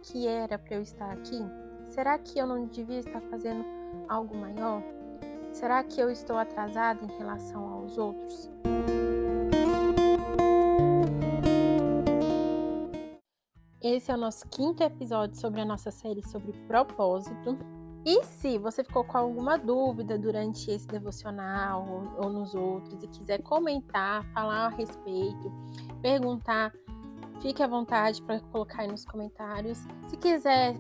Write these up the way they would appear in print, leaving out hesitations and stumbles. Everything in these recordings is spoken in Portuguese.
que era para eu estar aqui? Será que eu não devia estar fazendo algo maior? Será que eu estou atrasada em relação aos outros? Esse é o nosso 5º episódio sobre a nossa série sobre propósito. E se você ficou com alguma dúvida durante esse devocional ou nos outros e quiser comentar, falar a respeito, perguntar, fique à vontade para colocar aí nos comentários. Se quiser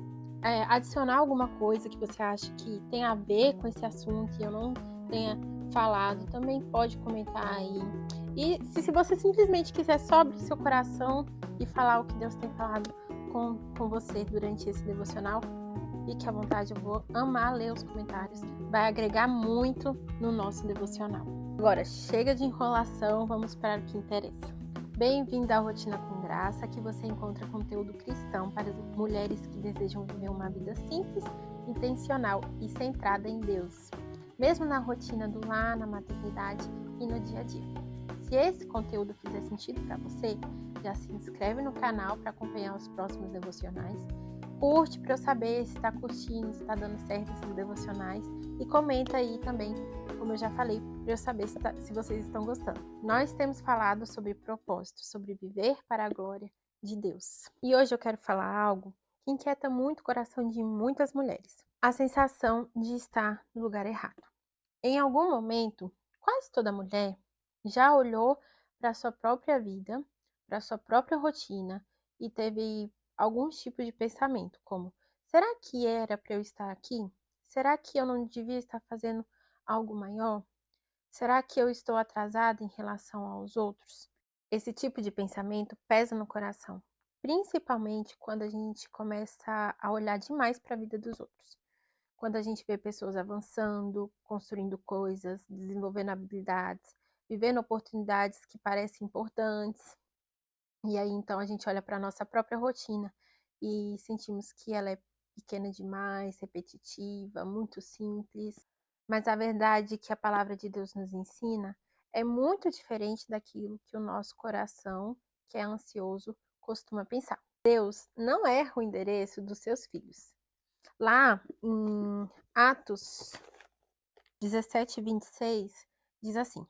adicionar alguma coisa que você acha que tem a ver com esse assunto e eu não tenha falado, também pode comentar aí. E se você simplesmente quiser só abrir seu coração e falar o que Deus tem falado com você durante esse devocional, fique à vontade, eu vou amar ler os comentários. Vai agregar muito no nosso devocional. Agora, chega de enrolação, vamos para o que interessa. Bem-vindo à Rotina com Graça, aqui você encontra conteúdo cristão para as mulheres que desejam viver uma vida simples, intencional e centrada em Deus, mesmo na rotina do lar, na maternidade e no dia a dia. Se esse conteúdo fizer sentido para você, já se inscreve no canal para acompanhar os próximos devocionais, curte para eu saber se está curtindo, se está dando certo esses devocionais e comenta aí também, como eu já falei, para eu saber se vocês estão gostando. Nós temos falado sobre propósito, sobre viver para a glória de Deus. E hoje eu quero falar algo que inquieta muito o coração de muitas mulheres: a sensação de estar no lugar errado. Em algum momento, quase toda mulher já olhou para a sua própria vida, para a sua própria rotina e teve alguns tipos de pensamento, como: será que era para eu estar aqui? Será que eu não devia estar fazendo algo maior? Será que eu estou atrasada em relação aos outros? Esse tipo de pensamento pesa no coração, principalmente quando a gente começa a olhar demais para a vida dos outros. Quando a gente vê pessoas avançando, construindo coisas, desenvolvendo habilidades, vivendo oportunidades que parecem importantes. E aí, então, a gente olha para a nossa própria rotina e sentimos que ela é pequena demais, repetitiva, muito simples. Mas a verdade que a palavra de Deus nos ensina é muito diferente daquilo que o nosso coração, que é ansioso, costuma pensar. Deus não erra o endereço dos seus filhos. Lá em Atos 17:26, diz assim: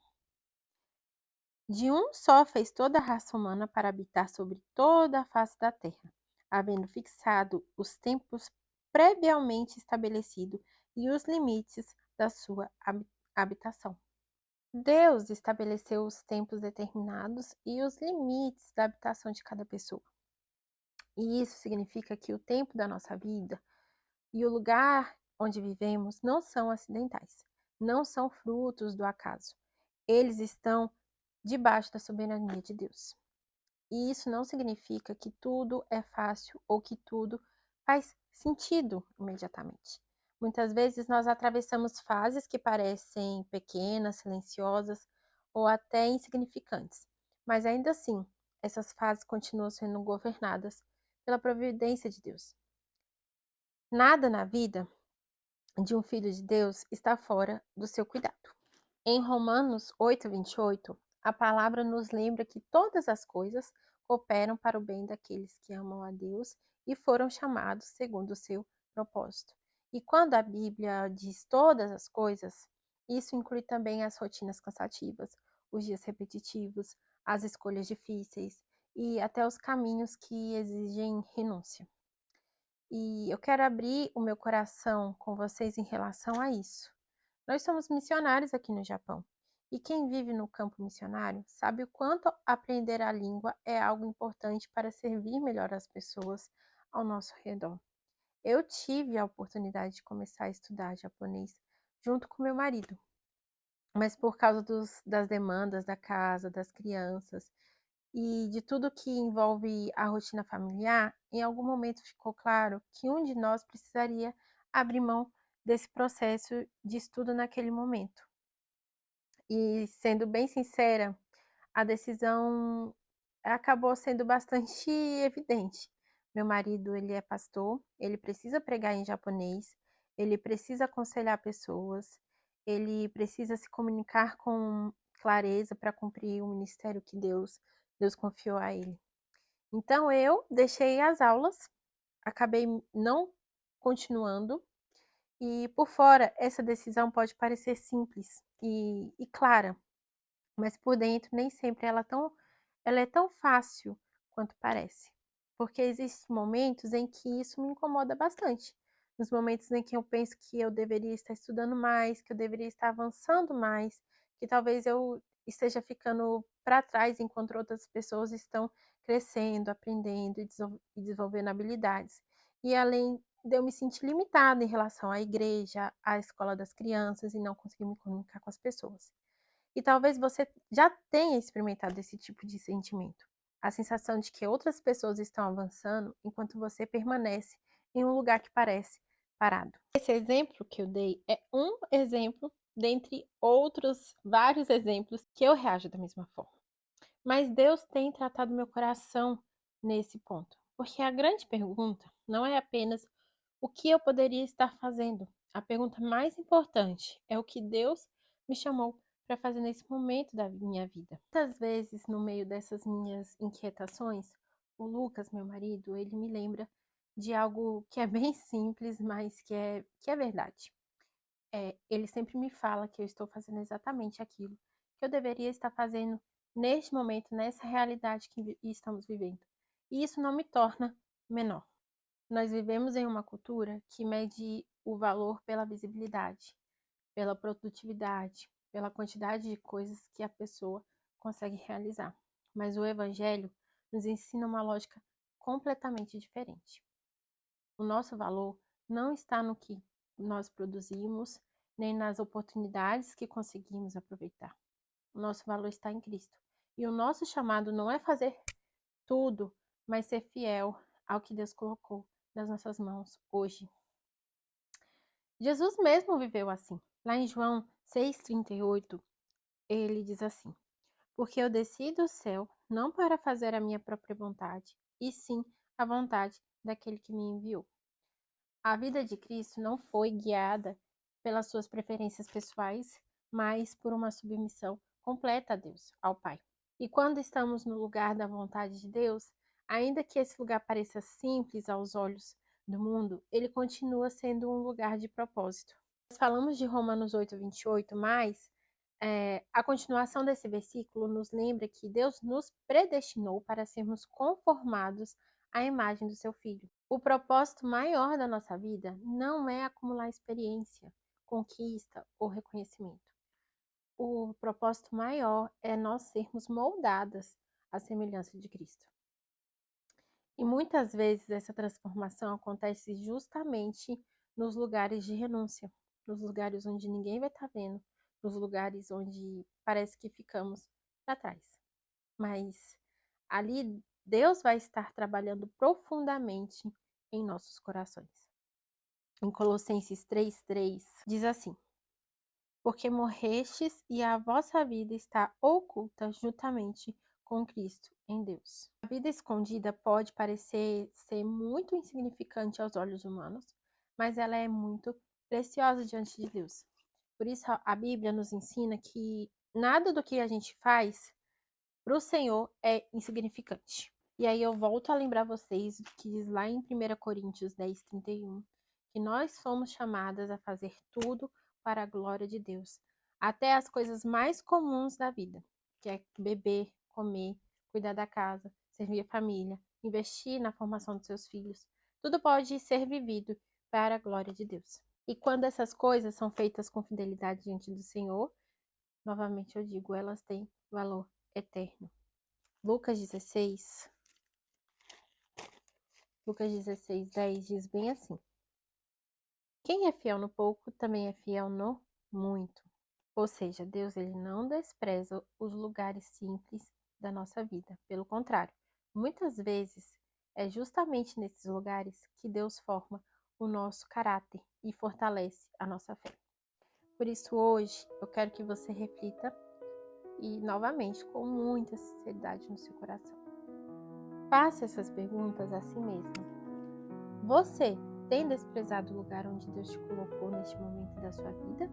de um só fez toda a raça humana para habitar sobre toda a face da terra, havendo fixado os tempos previamente estabelecidos e os limites da sua habitação. Deus estabeleceu os tempos determinados e os limites da habitação de cada pessoa. E isso significa que o tempo da nossa vida e o lugar onde vivemos não são acidentais, não são frutos do acaso. Eles estão debaixo da soberania de Deus. E isso não significa que tudo é fácil ou que tudo faz sentido imediatamente. Muitas vezes nós atravessamos fases que parecem pequenas, silenciosas ou até insignificantes, mas ainda assim, essas fases continuam sendo governadas pela providência de Deus. Nada na vida de um filho de Deus está fora do seu cuidado. Em Romanos 8:28, a palavra nos lembra que todas as coisas cooperam para o bem daqueles que amam a Deus e foram chamados segundo o seu propósito. E quando a Bíblia diz todas as coisas, isso inclui também as rotinas cansativas, os dias repetitivos, as escolhas difíceis e até os caminhos que exigem renúncia. E eu quero abrir o meu coração com vocês em relação a isso. Nós somos missionários aqui no Japão. E quem vive no campo missionário sabe o quanto aprender a língua é algo importante para servir melhor as pessoas ao nosso redor. Eu tive a oportunidade de começar a estudar japonês junto com meu marido, mas por causa das demandas da casa, das crianças e de tudo que envolve a rotina familiar, em algum momento ficou claro que um de nós precisaria abrir mão desse processo de estudo naquele momento. E sendo bem sincera, a decisão acabou sendo bastante evidente. Meu marido, ele é pastor, ele precisa pregar em japonês, ele precisa aconselhar pessoas, ele precisa se comunicar com clareza para cumprir o ministério que Deus confiou a ele. Então eu deixei as aulas, acabei não continuando. E por fora, essa decisão pode parecer simples e clara, mas por dentro nem sempre ela é tão fácil quanto parece. Porque existem momentos em que isso me incomoda bastante. Nos momentos em que eu penso que eu deveria estar estudando mais, que eu deveria estar avançando mais, que talvez eu esteja ficando para trás enquanto outras pessoas estão crescendo, aprendendo e desenvolvendo habilidades. E além de eu me sentir limitada em relação à igreja, à escola das crianças e não conseguir me comunicar com as pessoas. E talvez você já tenha experimentado esse tipo de sentimento. A sensação de que outras pessoas estão avançando enquanto você permanece em um lugar que parece parado. Esse exemplo que eu dei é um exemplo dentre outros vários exemplos que eu reajo da mesma forma. Mas Deus tem tratado meu coração nesse ponto. Porque a grande pergunta não é apenas o que eu poderia estar fazendo. A pergunta mais importante é o que Deus me chamou para fazer nesse momento da minha vida. Muitas vezes, no meio dessas minhas inquietações, o Lucas, meu marido, ele me lembra de algo que é bem simples, mas que é verdade. Ele sempre me fala que eu estou fazendo exatamente aquilo que eu deveria estar fazendo neste momento, nessa realidade que estamos vivendo. E isso não me torna menor. Nós vivemos em uma cultura que mede o valor pela visibilidade, pela produtividade, pela quantidade de coisas que a pessoa consegue realizar. Mas o Evangelho nos ensina uma lógica completamente diferente. O nosso valor não está no que nós produzimos, nem nas oportunidades que conseguimos aproveitar. O nosso valor está em Cristo. E o nosso chamado não é fazer tudo, mas ser fiel ao que Deus colocou nas nossas mãos hoje. Jesus mesmo viveu assim. Lá em João 6,38, ele diz assim: Porque eu desci do céu não para fazer a minha própria vontade, e sim a vontade daquele que me enviou. A vida de Cristo não foi guiada pelas suas preferências pessoais, mas por uma submissão completa a Deus, ao Pai. E quando estamos no lugar da vontade de Deus, ainda que esse lugar pareça simples aos olhos do mundo, ele continua sendo um lugar de propósito. Nós falamos de Romanos 8:28, mas a continuação desse versículo nos lembra que Deus nos predestinou para sermos conformados à imagem do seu Filho. O propósito maior da nossa vida não é acumular experiência, conquista ou reconhecimento. O propósito maior é nós sermos moldadas à semelhança de Cristo. E muitas vezes essa transformação acontece justamente nos lugares de renúncia, nos lugares onde ninguém vai estar vendo, nos lugares onde parece que ficamos para trás. Mas ali Deus vai estar trabalhando profundamente em nossos corações. Em Colossenses 3:3 diz assim: Porque morrestes e a vossa vida está oculta juntamente com Cristo em Deus. A vida escondida pode parecer ser muito insignificante aos olhos humanos, mas ela é muito preciosa diante de Deus. Por isso a Bíblia nos ensina que nada do que a gente faz para o Senhor é insignificante. E aí eu volto a lembrar vocês que diz lá em 1 Coríntios 10:31, que nós fomos chamadas a fazer tudo para a glória de Deus, até as coisas mais comuns da vida, que é beber, comer, cuidar da casa, servir a família, investir na formação dos seus filhos. Tudo pode ser vivido para a glória de Deus. E quando essas coisas são feitas com fidelidade diante do Senhor, novamente eu digo, elas têm valor eterno. Lucas 16:10 diz bem assim: Quem é fiel no pouco, também é fiel no muito. Ou seja, Deus ele não despreza os lugares simples da nossa vida. Pelo contrário, muitas vezes é justamente nesses lugares que Deus forma o nosso caráter e fortalece a nossa fé. Por isso, hoje, eu quero que você reflita e, novamente, com muita sinceridade no seu coração. Faça essas perguntas a si mesmo. Você tem desprezado o lugar onde Deus te colocou neste momento da sua vida?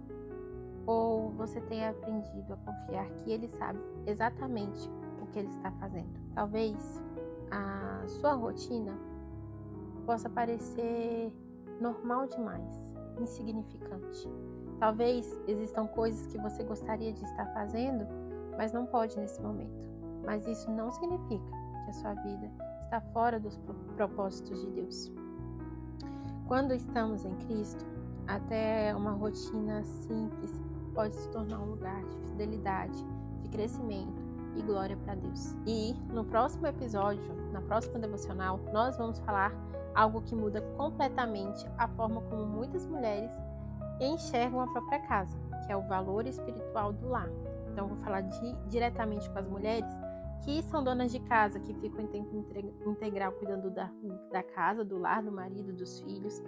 Ou você tem aprendido a confiar que Ele sabe exatamente o que Ele está fazendo? Talvez a sua rotina possa parecer normal demais, insignificante. Talvez existam coisas que você gostaria de estar fazendo, mas não pode nesse momento. Mas isso não significa que a sua vida está fora dos propósitos de Deus. Quando estamos em Cristo, até uma rotina simples pode se tornar um lugar de fidelidade, de crescimento e glória para Deus. E no próximo episódio, na próxima devocional, nós vamos falar algo que muda completamente a forma como muitas mulheres enxergam a própria casa, que é o valor espiritual do lar. Então, vou falar diretamente com as mulheres que são donas de casa, que ficam em tempo integral cuidando da casa, do lar, do marido, dos filhos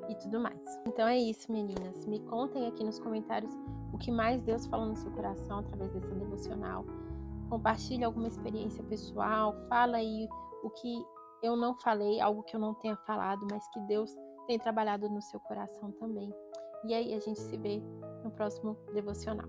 e tudo mais. Então é isso, meninas. Me contem aqui nos comentários o que mais Deus falou no seu coração através dessa devocional. Compartilhe alguma experiência pessoal, fala aí o que eu não falei, algo que eu não tenha falado, mas que Deus tem trabalhado no seu coração também. E aí a gente se vê no próximo devocional.